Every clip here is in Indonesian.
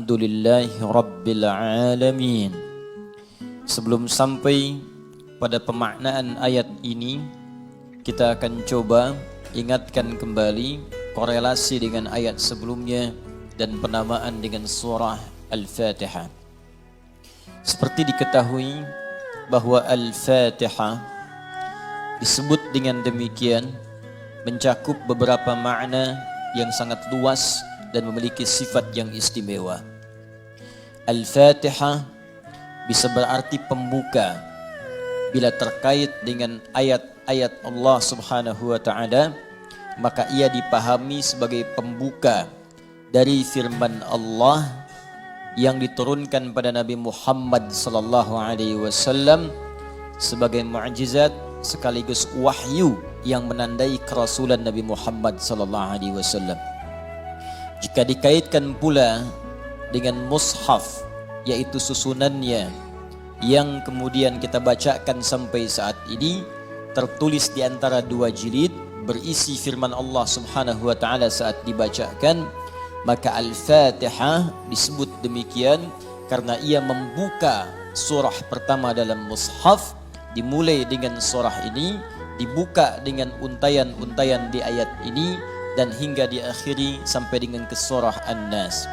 Alhamdulillahi Rabbil Alamin. Sebelum sampai pada pemaknaan ayat ini, kita akan coba ingatkan kembali korelasi dengan ayat sebelumnya dan penamaan dengan surah Al-Fatihah. Seperti diketahui bahwa Al-Fatihah disebut dengan demikian mencakup beberapa makna yang sangat luas dan memiliki sifat yang istimewa. Al-Fatihah bisa berarti pembuka bila terkait dengan ayat-ayat Allah Subhanahu wa taala, maka ia dipahami sebagai pembuka dari firman Allah yang diturunkan pada Nabi Muhammad sallallahu alaihi wasallam sebagai mukjizat sekaligus wahyu yang menandai kerasulan Nabi Muhammad sallallahu alaihi wasallam. Jika dikaitkan pula dengan mushaf, yaitu susunannya yang kemudian kita bacakan sampai saat ini, tertulis di antara dua jilid berisi firman Allah Subhanahu wa taala saat dibacakan, maka Al-Fatihah disebut demikian karena ia membuka surah pertama dalam mushaf. Dimulai dengan surah ini, dibuka dengan untayan-untayan di ayat ini, dan hingga diakhiri sampai dengan ke surah An-Nas.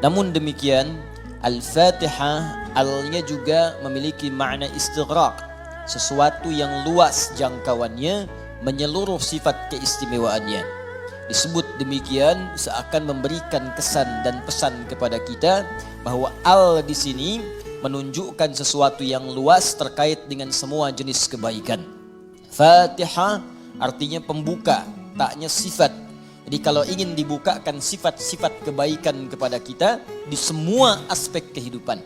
Namun demikian, Al-Fatihah alnya juga memiliki makna istighraq, sesuatu yang luas jangkauannya, menyeluruh sifat keistimewaannya. Disebut demikian seakan memberikan kesan dan pesan kepada kita bahwa al di sini menunjukkan sesuatu yang luas terkait dengan semua jenis kebaikan. Fatihah artinya pembuka, taknya sifat. Jadi kalau ingin dibukakan sifat-sifat kebaikan kepada kita di semua aspek kehidupan,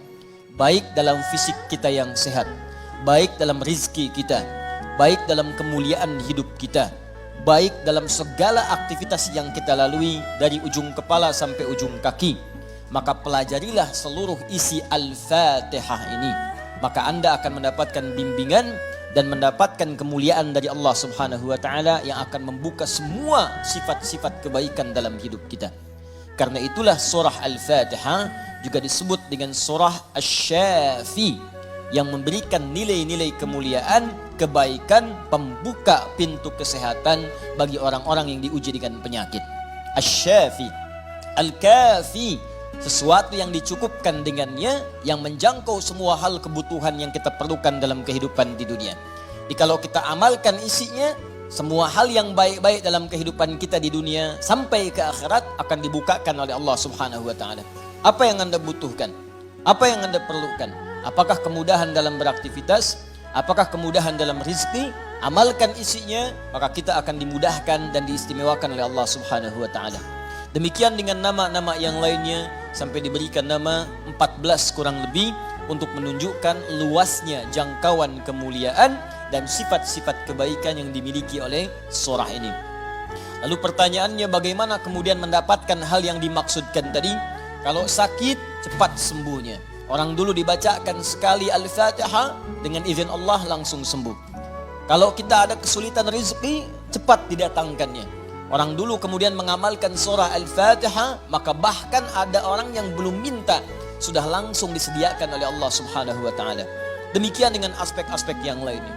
baik dalam fisik kita yang sehat, baik dalam rizki kita, baik dalam kemuliaan hidup kita, baik dalam segala aktivitas yang kita lalui dari ujung kepala sampai ujung kaki, maka pelajarilah seluruh isi Al-Fatihah ini. Maka Anda akan mendapatkan bimbingan dan mendapatkan kemuliaan dari Allah Subhanahu wa taala yang akan membuka semua sifat-sifat kebaikan dalam hidup kita. Karena itulah surah Al-Fatihah juga disebut dengan surah Asy-Syafi yang memberikan nilai-nilai kemuliaan, kebaikan, pembuka pintu kesehatan bagi orang-orang yang diuji dengan penyakit. Asy-Syafi, Al-Kafi, sesuatu yang dicukupkan dengannya, yang menjangkau semua hal kebutuhan yang kita perlukan dalam kehidupan di dunia. Jadi kalau kita amalkan isinya, semua hal yang baik-baik dalam kehidupan kita di dunia sampai ke akhirat akan dibukakan oleh Allah Subhanahu wa taala. Apa yang Anda butuhkan? Apa yang Anda perlukan? Apakah kemudahan dalam beraktivitas? Apakah kemudahan dalam rizki? Amalkan isinya, maka kita akan dimudahkan dan diistimewakan oleh Allah Subhanahu wa taala. Demikian dengan nama-nama yang lainnya, sampai diberikan nama 14 kurang lebih untuk menunjukkan luasnya jangkauan kemuliaan dan sifat-sifat kebaikan yang dimiliki oleh surah ini. Lalu pertanyaannya, bagaimana kemudian mendapatkan hal yang dimaksudkan tadi? Kalau sakit, cepat sembuhnya. Orang dulu dibacakan sekali Al-Fatihah, dengan izin Allah langsung sembuh. Kalau kita ada kesulitan rezeki, cepat didatangkannya. Orang dulu kemudian mengamalkan surah Al-Fatihah, maka bahkan ada orang yang belum minta, sudah langsung disediakan oleh Allah Subhanahu wa taala. Demikian dengan aspek-aspek yang lainnya.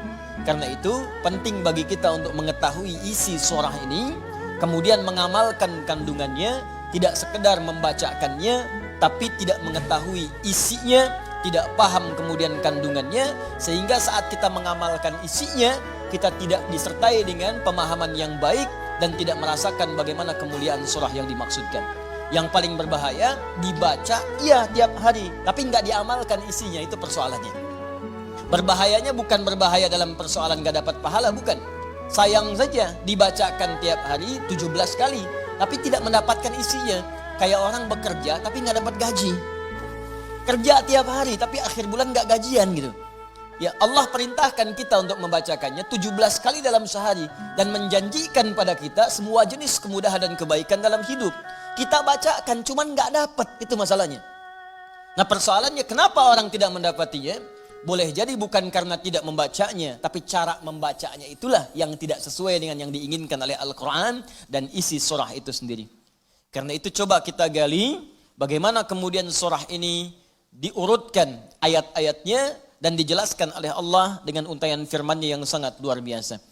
Karena itu penting bagi kita untuk mengetahui isi surah ini, kemudian mengamalkan kandungannya, tidak sekedar membacakannya, tapi tidak mengetahui isinya, tidak paham kemudian kandungannya, sehingga saat kita mengamalkan isinya, kita tidak disertai dengan pemahaman yang baik dan tidak merasakan bagaimana kemuliaan surah yang dimaksudkan. Yang paling berbahaya, dibaca iya tiap hari, tapi nggak diamalkan isinya, itu persoalannya. Berbahayanya bukan berbahaya dalam persoalan nggak dapat pahala, bukan. Sayang saja dibacakan tiap hari 17 kali, tapi tidak mendapatkan isinya. Kayak orang bekerja tapi nggak dapat gaji. Kerja tiap hari tapi akhir bulan nggak gajian gitu. Ya, Allah perintahkan kita untuk membacakannya 17 kali dalam sehari dan menjanjikan pada kita semua jenis kemudahan dan kebaikan dalam hidup. Kita bacakan cuman nggak dapat, itu masalahnya. Nah persoalannya, kenapa orang tidak mendapatinya? Boleh jadi bukan karena tidak membacanya, tapi cara membacanya itulah yang tidak sesuai dengan yang diinginkan oleh Al-Quran dan isi surah itu sendiri. Karena itu coba kita gali bagaimana kemudian surah ini diurutkan ayat-ayatnya dan dijelaskan oleh Allah dengan untaian firman-Nya yang sangat luar biasa.